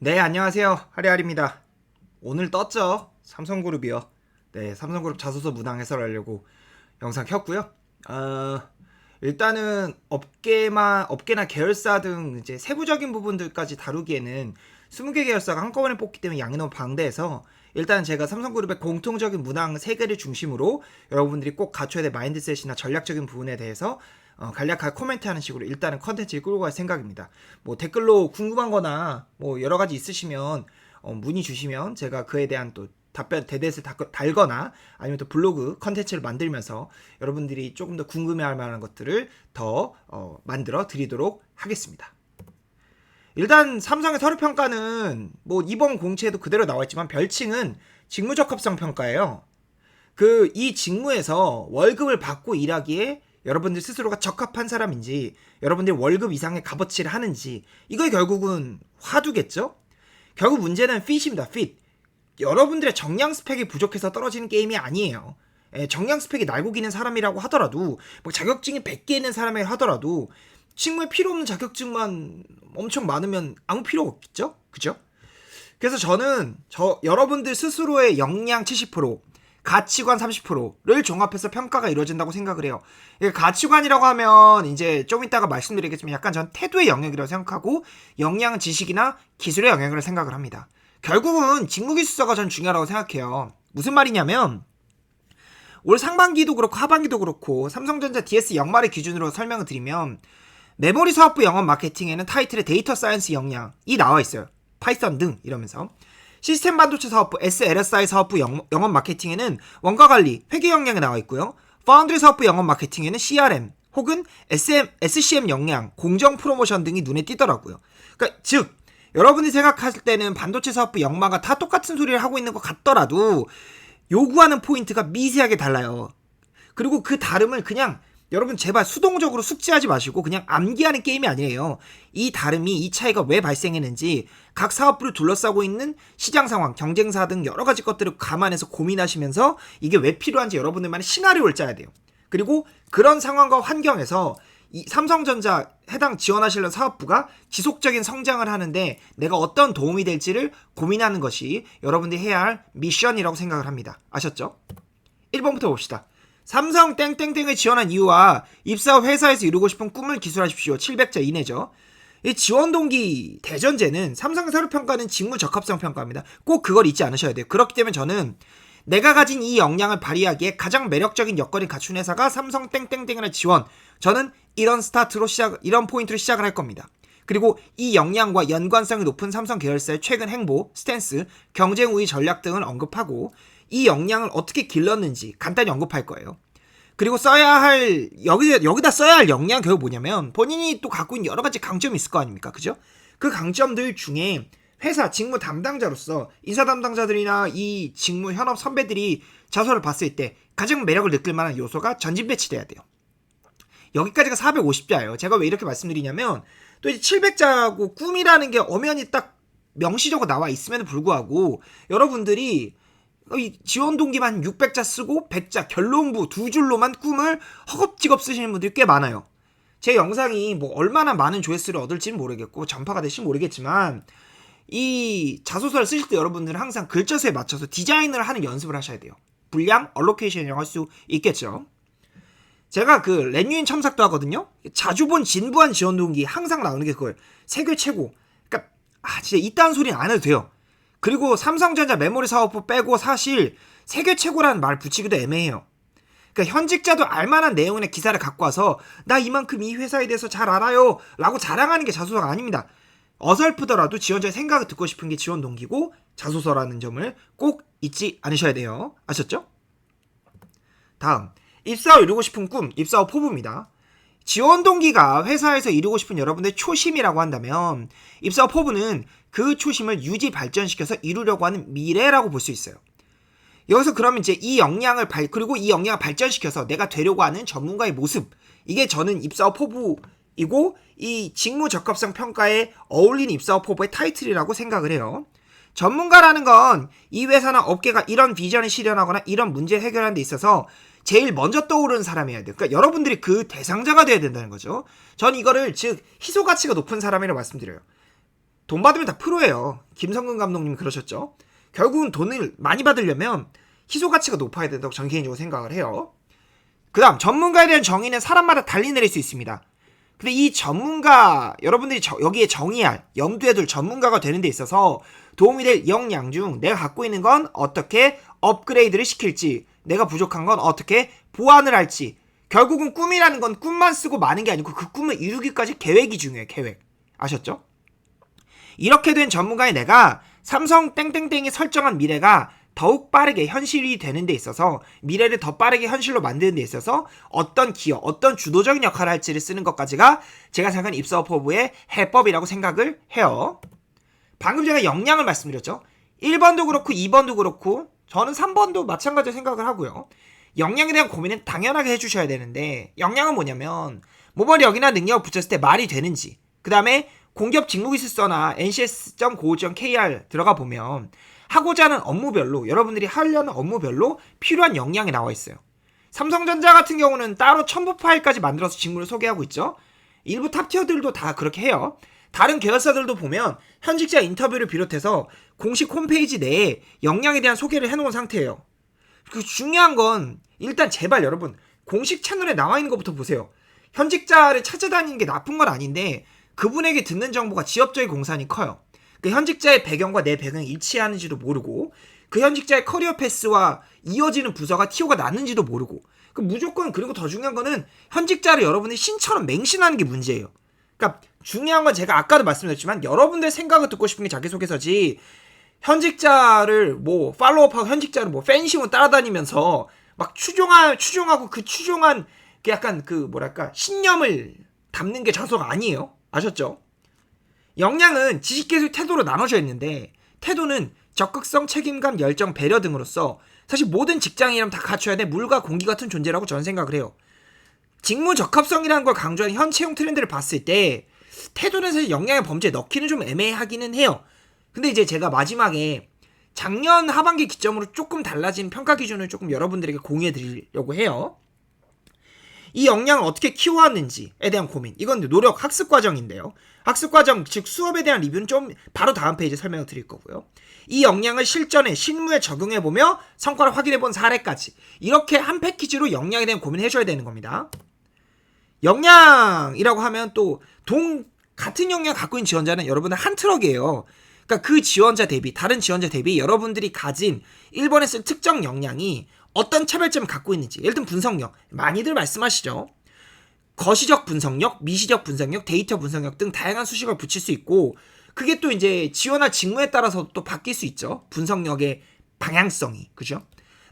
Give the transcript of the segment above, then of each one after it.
네, 안녕하세요. 하리하리입니다. 오늘 떴죠? 삼성그룹이요. 네, 삼성그룹 자소서 문항 해설하려고 영상 켰고요. 어, 일단은 업계나 계열사 등 이제 세부적인 부분들까지 다루기에는 20개 계열사가 한꺼번에 뽑기 때문에 양이 너무 방대해서 일단 제가 삼성그룹의 공통적인 문항 3개를 중심으로 여러분들이 꼭 갖춰야 될 마인드셋이나 전략적인 부분에 대해서 간략하게 코멘트하는 식으로 일단은 컨텐츠를 끌고 갈 생각입니다. 뭐 댓글로 궁금한 거나 뭐 여러 가지 있으시면 문의 주시면 제가 그에 대한 또 답변 대댓을 달거나 아니면 또 블로그 컨텐츠를 만들면서 여러분들이 조금 더 궁금해할 만한 것들을 더 만들어 드리도록 하겠습니다. 일단 삼성의 서류평가는 뭐 이번 공채에도 그대로 나와있지만 별칭은 직무적합성 평가예요. 이 직무에서 월급을 받고 일하기에 여러분들 스스로가 적합한 사람인지, 여러분들이 월급 이상의 값어치를 하는지, 이거 결국은 화두겠죠? 결국 문제는 핏입니다. 핏. 여러분들의 정량 스펙이 부족해서 떨어지는 게임이 아니에요. 정량 스펙이 날고 기는 사람이라고 하더라도, 뭐 자격증이 100개 있는 사람이라 하더라도 직무에 필요 없는 자격증만 엄청 많으면 아무 필요 없겠죠? 그죠? 그래서 저는 여러분들 스스로의 역량 70%, 가치관 30%를 종합해서 평가가 이루어진다고 생각을 해요. 가치관이라고 하면 이제 좀 이따가 말씀드리겠지만 약간 전 태도의 영역이라고 생각하고, 역량은 지식이나 기술의 영역이라고 생각을 합니다. 결국은 직무기술서가 전 중요하다고 생각해요. 무슨 말이냐면 올 상반기도 그렇고 하반기도 그렇고 삼성전자 DS 역말의 기준으로 설명을 드리면 메모리 사업부 영업 마케팅에는 타이틀에 데이터 사이언스 역량이 나와 있어요. 파이썬 등 이러면서 시스템 반도체 사업부 SLSI 사업부 영업 마케팅에는 원가 관리, 회계 역량이 나와 있고요. 파운드리 사업부 영업 마케팅에는 CRM 혹은 SCM 역량, 공정 프로모션 등이 눈에 띄더라고요. 그러니까 즉 여러분이 생각하실 때는 반도체 사업부 역마가 다 똑같은 소리를 하고 있는 것 같더라도 요구하는 포인트가 미세하게 달라요. 그리고 그 다름을 그냥 여러분 제발 수동적으로 숙지하지 마시고 그냥 암기하는 게임이 아니에요. 이 다름이, 이 차이가 왜 발생했는지 각 사업부를 둘러싸고 있는 시장 상황, 경쟁사 등 여러 가지 것들을 감안해서 고민하시면서 이게 왜 필요한지 여러분들만의 시나리오를 짜야 돼요. 그리고 그런 상황과 환경에서 이 삼성전자 해당 지원하시는 사업부가 지속적인 성장을 하는데 내가 어떤 도움이 될지를 고민하는 것이 여러분들이 해야 할 미션이라고 생각을 합니다. 아셨죠? 1번부터 봅시다. 삼성 땡땡땡을 지원한 이유와 입사 후 회사에서 이루고 싶은 꿈을 기술하십시오. 700자 이내죠. 이 지원 동기 대전제는 삼성 서류평가는 직무 적합성 평가입니다. 꼭 그걸 잊지 않으셔야 돼요. 그렇기 때문에 저는 내가 가진 이 역량을 발휘하기에 가장 매력적인 여건을 갖춘 회사가 삼성 땡땡땡을 지원. 저는 이런 이런 포인트로 시작을 할 겁니다. 그리고 이 역량과 연관성이 높은 삼성 계열사의 최근 행보, 스탠스, 경쟁 우위 전략 등을 언급하고 이 역량을 어떻게 길렀는지 간단히 언급할 거예요. 그리고 여기다 써야 할 역량 결국 뭐냐면 본인이 또 갖고 있는 여러 가지 강점이 있을 거 아닙니까? 그죠? 그 강점들 중에 회사 직무 담당자로서 인사 담당자들이나 이 직무 현업 선배들이 자소를 봤을 때 가장 매력을 느낄 만한 요소가 전진 배치돼야 돼요. 여기까지가 450자예요. 제가 왜 이렇게 말씀드리냐면 또 이제 700자고 꿈이라는 게 엄연히 딱 명시적으로 나와 있음에도 불구하고 여러분들이 이 지원 동기만 600자 쓰고 100자 결론부 두 줄로만 꿈을 허겁지겁 쓰시는 분들이 꽤 많아요. 제 영상이 뭐 얼마나 많은 조회수를 얻을지는 모르겠고 전파가 될지 모르겠지만 이 자소서를 쓰실 때 여러분들은 항상 글자수에 맞춰서 디자인을 하는 연습을 하셔야 돼요. 분량, 얼로케이션이라고 할 수 있겠죠. 제가 그 렌유인 첨삭도 하거든요. 자주 본 진부한 지원 동기 항상 나오는 게 그거예요. 세계 최고. 그러니까 진짜 이딴 소리는 안 해도 돼요. 그리고 삼성전자 메모리 사업부 빼고 사실 세계 최고라는 말 붙이기도 애매해요. 그러니까 현직자도 알만한 내용의 기사를 갖고 와서 나 이만큼 이 회사에 대해서 잘 알아요 라고 자랑하는 게 자소서가 아닙니다. 어설프더라도 지원자의 생각을 듣고 싶은 게 지원 동기고 자소서라는 점을 꼭 잊지 않으셔야 돼요. 아셨죠? 다음, 입사 후 이루고 싶은 꿈, 입사 후 포부입니다. 지원 동기가 회사에서 이루고 싶은 여러분의 초심이라고 한다면 입사 후 포부는 그 초심을 유지 발전시켜서 이루려고 하는 미래라고 볼 수 있어요. 여기서 그러면 이제 그리고 이 역량을 발전시켜서 내가 되려고 하는 전문가의 모습, 이게 저는 입사 후 포부이고 이 직무 적합성 평가에 어울리는 입사 후 포부의 타이틀이라고 생각을 해요. 전문가라는 건 이 회사나 업계가 이런 비전을 실현하거나 이런 문제 해결하는 데 있어서 제일 먼저 떠오르는 사람이어야 돼요. 그러니까 여러분들이 그 대상자가 돼야 된다는 거죠. 전 이거를 즉 희소가치가 높은 사람이라고 말씀드려요. 돈 받으면 다 프로예요. 김성근 감독님이 그러셨죠. 결국은 돈을 많이 받으려면 희소 가치가 높아야 된다고 저는 개인적으로 생각을 해요. 그 다음 전문가에 대한 정의는 사람마다 달리 내릴 수 있습니다. 근데 이 전문가, 여러분들이 여기에 정의할, 염두에 둘 전문가가 되는 데 있어서 도움이 될 역량 중 내가 갖고 있는 건 어떻게 업그레이드를 시킬지, 내가 부족한 건 어떻게 보완을 할지, 결국은 꿈이라는 건 꿈만 쓰고 마는 게 아니고 그 꿈을 이루기까지 계획이 중요해요. 계획. 아셨죠? 이렇게 된 전문가의 내가 삼성 땡땡땡이 설정한 미래가 더욱 빠르게 현실이 되는 데 있어서, 미래를 더 빠르게 현실로 만드는 데 있어서 어떤 기여, 어떤 주도적인 역할을 할지를 쓰는 것까지가 제가 생각하는 입사업 허브의 해법이라고 생각을 해요. 방금 제가 역량을 말씀드렸죠. 1번도 그렇고 2번도 그렇고 저는 3번도 마찬가지로 생각을 하고요. 역량에 대한 고민은 당연하게 해주셔야 되는데, 역량은 뭐냐면 모발력이나 능력을 붙였을 때 말이 되는지, 그 다음에 공기업 직무기술서나 ncs.go.kr 들어가 보면 하고자 하는 업무별로, 여러분들이 하려는 업무별로 필요한 역량이 나와 있어요. 삼성전자 같은 경우는 따로 첨부 파일까지 만들어서 직무를 소개하고 있죠. 일부 탑티어들도 다 그렇게 해요. 다른 계열사들도 보면 현직자 인터뷰를 비롯해서 공식 홈페이지 내에 역량에 대한 소개를 해놓은 상태예요. 그 중요한 건 일단 제발 여러분 공식 채널에 나와 있는 것부터 보세요. 현직자를 찾아다니는 게 나쁜 건 아닌데 그분에게 듣는 정보가 지역적인 공산이 커요. 그 현직자의 배경과 내 배경이 일치하는지도 모르고, 그 현직자의 커리어 패스와 이어지는 부서가 티오가 났는지도 모르고, 그 무조건, 그리고 더 중요한 거는 현직자를 여러분이 신처럼 맹신하는 게 문제예요. 그러니까 중요한 건 제가 아까도 말씀드렸지만 여러분들 생각을 듣고 싶은 게 자기소개서지, 현직자를 뭐 팔로우업하고 현직자를 뭐 팬심으로 따라다니면서 막 추종하고 그 추종한 그 약간 그 뭐랄까 신념을 담는 게 자소가 아니에요. 아셨죠? 역량은 지식, 기술, 태도로 나눠져 있는데, 태도는 적극성, 책임감, 열정, 배려 등으로서 사실 모든 직장인이라면 다 갖춰야 돼 물과 공기 같은 존재라고 저는 생각을 해요. 직무 적합성이라는 걸 강조하는 현 채용 트렌드를 봤을 때 태도는 사실 역량의 범주에 넣기는 좀 애매하기는 해요. 근데 이제 제가 마지막에 작년 하반기 기점으로 조금 달라진 평가 기준을 조금 여러분들에게 공유해 드리려고 해요. 이 역량을 어떻게 키워왔는지에 대한 고민, 이건 노력 학습 과정인데요. 학습 과정, 즉 수업에 대한 리뷰는 좀 바로 다음 페이지에 설명을 드릴 거고요. 이 역량을 실전에 실무에 적용해보며 성과를 확인해본 사례까지, 이렇게 한 패키지로 역량에 대한 고민을 해줘야 되는 겁니다. 역량이라고 하면 또 같은 역량 갖고 있는 지원자는 여러분은 한 트럭이에요. 그러니까 그 지원자 대비, 다른 지원자 대비 여러분들이 가진 1번에 쓸 특정 역량이 어떤 차별점을 갖고 있는지, 예를 들면 분석력, 많이들 말씀하시죠. 거시적 분석력, 미시적 분석력, 데이터 분석력 등 다양한 수식어를 붙일 수 있고, 그게 또 이제 지원할 직무에 따라서 또 바뀔 수 있죠. 분석력의 방향성이, 그죠?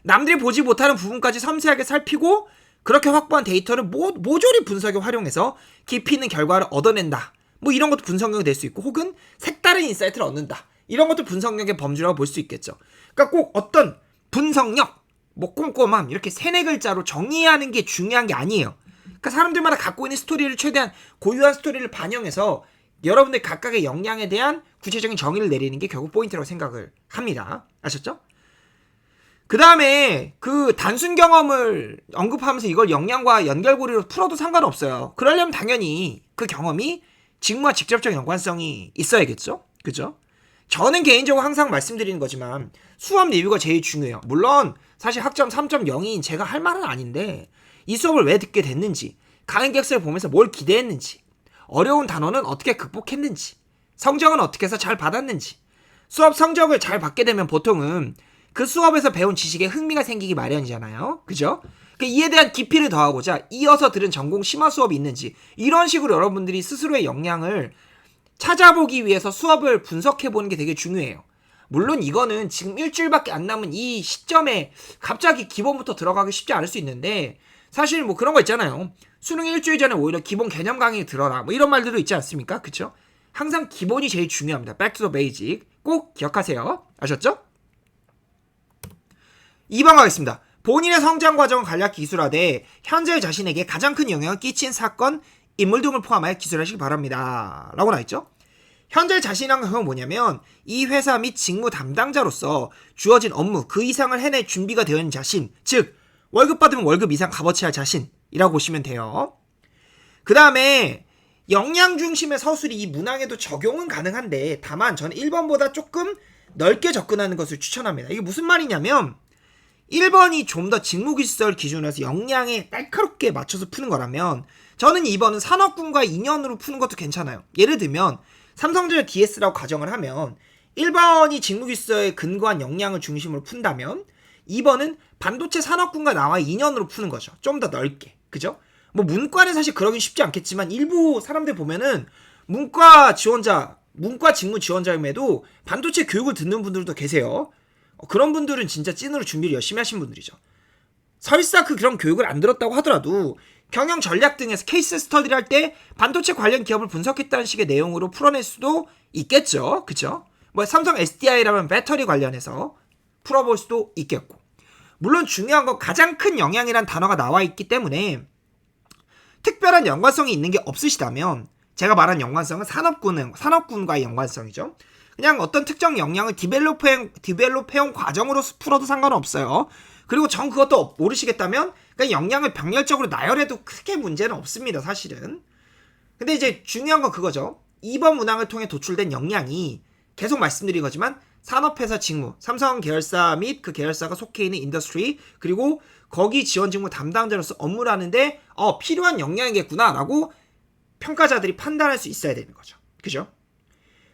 남들이 보지 못하는 부분까지 섬세하게 살피고 그렇게 확보한 데이터를 모조리 분석에 활용해서 깊이 있는 결과를 얻어낸다. 뭐 이런 것도 분석력이 될 수 있고, 혹은 색다른 인사이트를 얻는다. 이런 것도 분석력의 범주라고 볼 수 있겠죠. 그러니까 꼭 어떤 분석력, 뭐 꼼꼼함 이렇게 3-4글자로 정의하는 게 중요한 게 아니에요. 그러니까 사람들마다 갖고 있는 스토리를 최대한 고유한 스토리를 반영해서 여러분들 각각의 역량에 대한 구체적인 정의를 내리는 게 결국 포인트라고 생각을 합니다. 아셨죠? 그 다음에 그 단순 경험을 언급하면서 이걸 역량과 연결고리로 풀어도 상관없어요. 그러려면 당연히 그 경험이 직무와 직접적인 연관성이 있어야겠죠? 그죠? 저는 개인적으로 항상 말씀드리는 거지만 수업 리뷰가 제일 중요해요. 물론 사실 학점 3.0인 제가 할 말은 아닌데, 이 수업을 왜 듣게 됐는지, 강의 객서를 보면서 뭘 기대했는지, 어려운 단어는 어떻게 극복했는지, 성적은 어떻게 해서 잘 받았는지, 수업 성적을 잘 받게 되면 보통은 그 수업에서 배운 지식에 흥미가 생기기 마련이잖아요. 그죠? 이에 대한 깊이를 더하고자 이어서 들은 전공 심화 수업이 있는지, 이런 식으로 여러분들이 스스로의 역량을 찾아보기 위해서 수업을 분석해보는 게 되게 중요해요. 물론 이거는 지금 일주일밖에 안 남은 이 시점에 갑자기 기본부터 들어가기 쉽지 않을 수 있는데, 사실 뭐 그런 거 있잖아요. 수능 일주일 전에 오히려 기본 개념 강의 들어라, 뭐 이런 말들도 있지 않습니까? 그쵸? 항상 기본이 제일 중요합니다. Back to the basic. 꼭 기억하세요. 아셨죠? 2번 가겠습니다. 본인의 성장 과정을 간략히 기술하되 현재 자신에게 가장 큰 영향을 끼친 사건, 인물 등을 포함하여 기술하시기 바랍니다. 라고 나와있죠? 현재 자신이란 건 뭐냐면 이 회사 및 직무 담당자로서 주어진 업무 그 이상을 해낼 준비가 되어 있는 자신, 즉 월급 받으면 월급 이상 값어치할 자신이라고 보시면 돼요. 그 다음에 영양 중심의 서술이 이 문항에도 적용은 가능한데 다만 저는 1번보다 조금 넓게 접근하는 것을 추천합니다. 이게 무슨 말이냐면 1번이 좀 더 직무기술 기준으로 해서 역량에 날카롭게 맞춰서 푸는 거라면 저는 2번은 산업군과 인연으로 푸는 것도 괜찮아요. 예를 들면 삼성전자 DS라고 가정을 하면 1번이 직무기술에 근거한 역량을 중심으로 푼다면 2번은 반도체 산업군과 나와 인연으로 푸는 거죠. 좀 더 넓게. 그죠? 뭐 문과는 사실 그러긴 쉽지 않겠지만 일부 사람들 보면은 문과 직무 지원자임에도 반도체 교육을 듣는 분들도 계세요. 그런 분들은 진짜 찐으로 준비를 열심히 하신 분들이죠. 설사 그런 교육을 안 들었다고 하더라도 경영 전략 등에서 케이스 스터디를 할 때 반도체 관련 기업을 분석했다는 식의 내용으로 풀어낼 수도 있겠죠. 그쵸? 뭐 삼성 SDI라면 배터리 관련해서 풀어볼 수도 있겠고. 물론 중요한 건 가장 큰 영향이란 단어가 나와 있기 때문에 특별한 연관성이 있는 게 없으시다면 제가 말한 연관성은 산업군과의 연관성이죠. 그냥 어떤 특정 역량을 디벨롭해온 과정으로 풀어도 상관없어요. 그리고 전 그것도 모르시겠다면 그냥 역량을 병렬적으로 나열해도 크게 문제는 없습니다. 사실은. 근데 이제 중요한 건 그거죠. 2번 문항을 통해 도출된 역량이 계속 말씀드린 거지만 산업회사 직무, 삼성 계열사 및 그 계열사가 속해 있는 인더스트리 그리고 거기 지원 직무 담당자로서 업무를 하는데 필요한 역량이겠구나라고 평가자들이 판단할 수 있어야 되는 거죠. 그죠?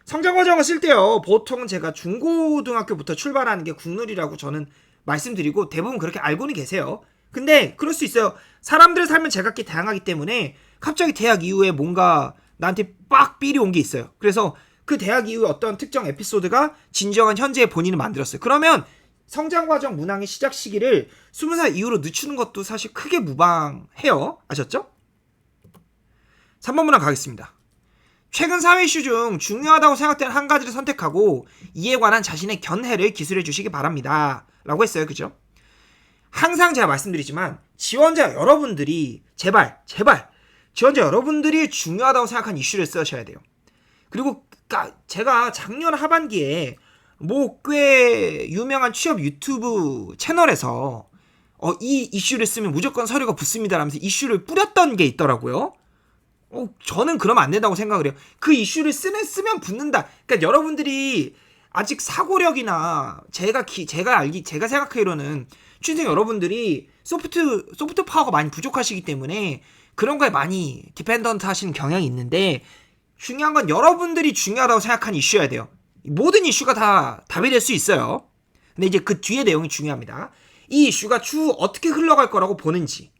성장 과정을 쓸 때요. 보통은 제가 중고등학교부터 출발하는 게 국룰이라고 저는 말씀드리고 대부분 그렇게 알고는 계세요. 근데 그럴 수 있어요. 사람들의 삶은 제각기 다양하기 때문에 갑자기 대학 이후에 뭔가 나한테 빡 삘이 온 게 있어요. 그래서 그 대학 이후에 어떤 특정 에피소드가 진정한 현재의 본인을 만들었어요. 그러면 성장과정 문항의 시작 시기를 20살 이후로 늦추는 것도 사실 크게 무방해요. 아셨죠? 3번 문항 가겠습니다. 최근 사회 이슈 중 중요하다고 생각되는 한 가지를 선택하고 이에 관한 자신의 견해를 기술해 주시기 바랍니다. 라고 했어요. 그죠? 항상 제가 말씀드리지만 지원자 여러분들이 제발 지원자 여러분들이 중요하다고 생각한 이슈를 쓰셔야 돼요. 그리고 제가 작년 하반기에 뭐 꽤 유명한 취업 유튜브 채널에서 이 이슈를 쓰면 무조건 서류가 붙습니다 라면서 이슈를 뿌렸던 게 있더라고요. 저는 그러면 안 된다고 생각을 해요. 그 이슈를 쓰면 붙는다. 그러니까 여러분들이 아직 사고력이나 제가 생각하기로는 취준생 여러분들이 소프트 파워가 많이 부족하시기 때문에 그런 거에 많이 디펜던트 하시는 경향이 있는데 중요한 건 여러분들이 중요하다고 생각하는 이슈여야 돼요. 모든 이슈가 다 답이 될 수 있어요. 근데 이제 그 뒤에 내용이 중요합니다. 이 이슈가 추후 어떻게 흘러갈 거라고 보는지,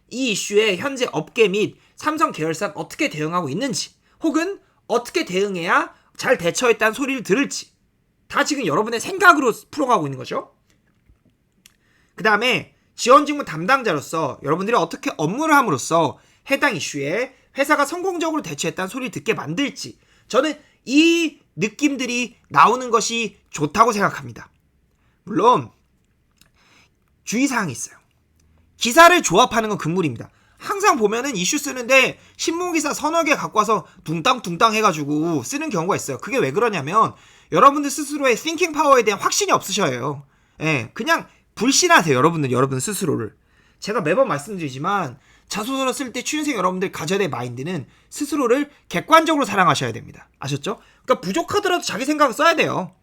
이 이슈에 현재 업계 및 삼성 계열사는 어떻게 대응하고 있는지, 혹은 어떻게 대응해야 잘 대처했다는 소리를 들을지, 다 지금 여러분의 생각으로 풀어가고 있는 거죠. 그 다음에 지원 직무 담당자로서 여러분들이 어떻게 업무를 함으로써 해당 이슈에 회사가 성공적으로 대처했다는 소리를 듣게 만들지, 저는 이 느낌들이 나오는 것이 좋다고 생각합니다. 물론 주의사항이 있어요. 기사를 조합하는 건 금물입니다. 항상 보면은 이슈 쓰는데 신문기사 서너 개 갖고 와서 둥땅 해가지고 쓰는 경우가 있어요. 그게 왜 그러냐면 여러분들 스스로의 thinking 파워에 대한 확신이 없으셔요. 그냥 불신하세요. 여러분들 스스로를. 제가 매번 말씀드리지만 자소서를 쓸 때 취준생 여러분들 가져야 될 마인드는 스스로를 객관적으로 사랑하셔야 됩니다. 아셨죠? 그러니까 부족하더라도 자기 생각을 써야 돼요.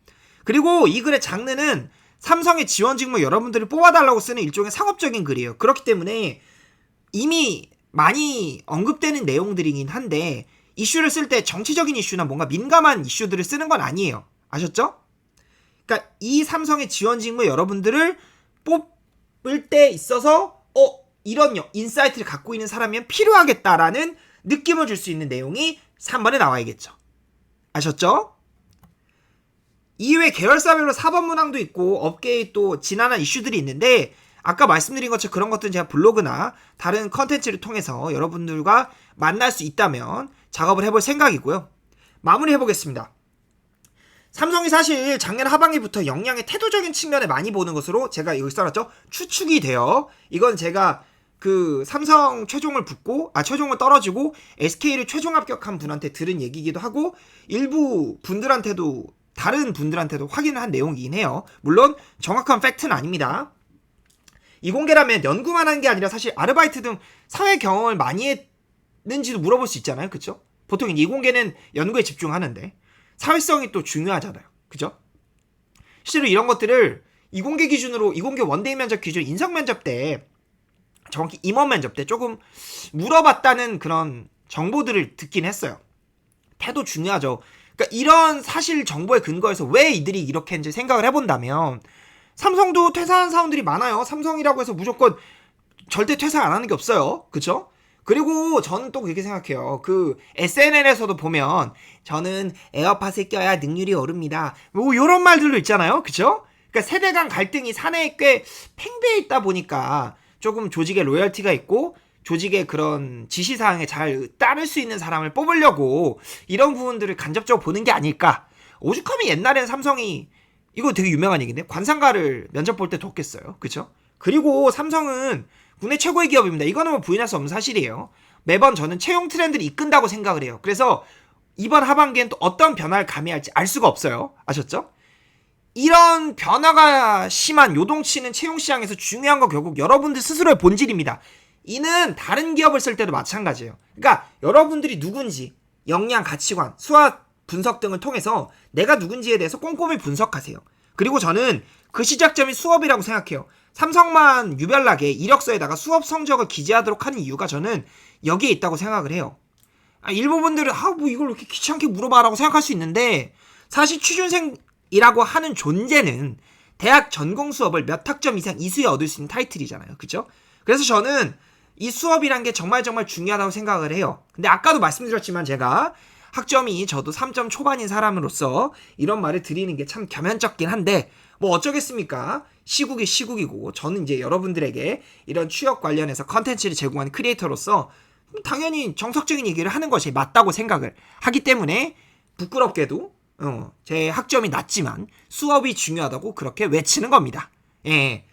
그리고 이 글의 장르는 삼성의 지원 직무 여러분들을 뽑아달라고 쓰는 일종의 상업적인 글이에요. 그렇기 때문에 이미 많이 언급되는 내용들이긴 한데 이슈를 쓸 때 정치적인 이슈나 뭔가 민감한 이슈들을 쓰는 건 아니에요. 아셨죠? 그러니까 이 삼성의 지원 직무 여러분들을 뽑을 때 있어서 이런 인사이트를 갖고 있는 사람이면 필요하겠다라는 느낌을 줄 수 있는 내용이 3번에 나와야겠죠. 아셨죠? 이외에 계열사별로 4번 문항도 있고 업계에 또 지난한 이슈들이 있는데 아까 말씀드린 것처럼 그런 것들은 제가 블로그나 다른 컨텐츠를 통해서 여러분들과 만날 수 있다면 작업을 해볼 생각이고요. 마무리 해보겠습니다. 삼성이 사실 작년 하반기부터 역량의 태도적인 측면을 많이 보는 것으로 제가 여기 써놨죠. 추측이 돼요. 이건 제가 그 삼성 최종을 떨어지고 SK를 최종 합격한 분한테 들은 얘기이기도 하고 일부 분들한테도 다른 분들한테도 확인을 한 내용이긴 해요. 물론 정확한 팩트는 아닙니다. 이공계라면 연구만 한 게 아니라 사실 아르바이트 등 사회 경험을 많이 했는지도 물어볼 수 있잖아요. 그쵸? 보통 이공계는 연구에 집중하는데 사회성이 또 중요하잖아요. 그죠? 실제로 이런 것들을 이공계 기준으로 이공계 원데이 면접 기준 인성 면접 때 정확히 임원 면접 때 조금 물어봤다는 그런 정보들을 듣긴 했어요. 태도 중요하죠. 그러니까 이런 사실 정보에 근거해서 왜 이들이 이렇게 했는지 생각을 해본다면 삼성도 퇴사한 사원들이 많아요. 삼성이라고 해서 무조건 절대 퇴사 안 하는 게 없어요. 그쵸? 그리고 저는 또 그렇게 생각해요. 그 SNL에서도 보면 저는 에어팟을 껴야 능률이 오릅니다. 뭐 이런 말들도 있잖아요. 그쵸? 그러니까 세대 간 갈등이 사내에 꽤 팽배해 있다 보니까 조금 조직의 로열티가 있고 조직의 그런 지시사항에 잘 따를 수 있는 사람을 뽑으려고 이런 부분들을 간접적으로 보는 게 아닐까. 오죽하면 옛날엔 삼성이 이거 되게 유명한 얘기인데 관상가를 면접 볼 때 뒀겠어요. 그쵸? 그리고 삼성은 국내 최고의 기업입니다. 이거는 뭐 부인할 수 없는 사실이에요. 매번 저는 채용 트렌드를 이끈다고 생각을 해요. 그래서 이번 하반기엔 또 어떤 변화를 가미할지 알 수가 없어요. 아셨죠? 이런 변화가 심한 요동치는 채용 시장에서 중요한 건 결국 여러분들 스스로의 본질입니다. 이는 다른 기업을 쓸 때도 마찬가지예요. 그러니까 여러분들이 누군지 역량, 가치관, 수학 분석 등을 통해서 내가 누군지에 대해서 꼼꼼히 분석하세요. 그리고 저는 그 시작점이 수업이라고 생각해요. 삼성만 유별나게 이력서에다가 수업 성적을 기재하도록 하는 이유가 저는 여기에 있다고 생각을 해요. 일부 분들은 뭐 이걸 이렇게 귀찮게 물어봐라고 생각할 수 있는데 사실 취준생이라고 하는 존재는 대학 전공 수업을 몇 학점 이상 이수에 얻을 수 있는 타이틀이잖아요. 그죠? 그래서 저는 이 수업이란 게 정말 중요하다고 생각을 해요. 근데 아까도 말씀드렸지만 제가 학점이 저도 3점 초반인 사람으로서 이런 말을 드리는 게 참 겸연쩍긴 한데 뭐 어쩌겠습니까? 시국이 시국이고 저는 이제 여러분들에게 이런 취업 관련해서 컨텐츠를 제공하는 크리에이터로서 당연히 정석적인 얘기를 하는 것이 맞다고 생각을 하기 때문에 부끄럽게도 제 학점이 낮지만 수업이 중요하다고 그렇게 외치는 겁니다. 예.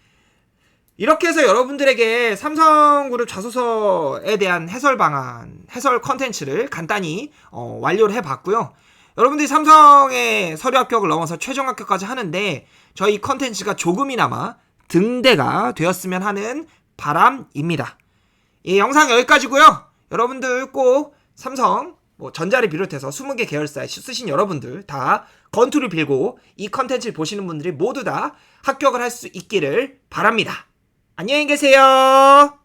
이렇게 해서 여러분들에게 삼성그룹 자소서에 대한 해설 방안, 해설 컨텐츠를 간단히 완료를 해봤고요. 여러분들이 삼성의 서류 합격을 넘어서 최종 합격까지 하는데 저희 컨텐츠가 조금이나마 등대가 되었으면 하는 바람입니다. 이 영상 여기까지고요. 여러분들 꼭 삼성 전자를 비롯해서 20개 계열사에 쓰신 여러분들 다 건투를 빌고 이 컨텐츠를 보시는 분들이 모두 다 합격을 할 수 있기를 바랍니다. 안녕히 계세요.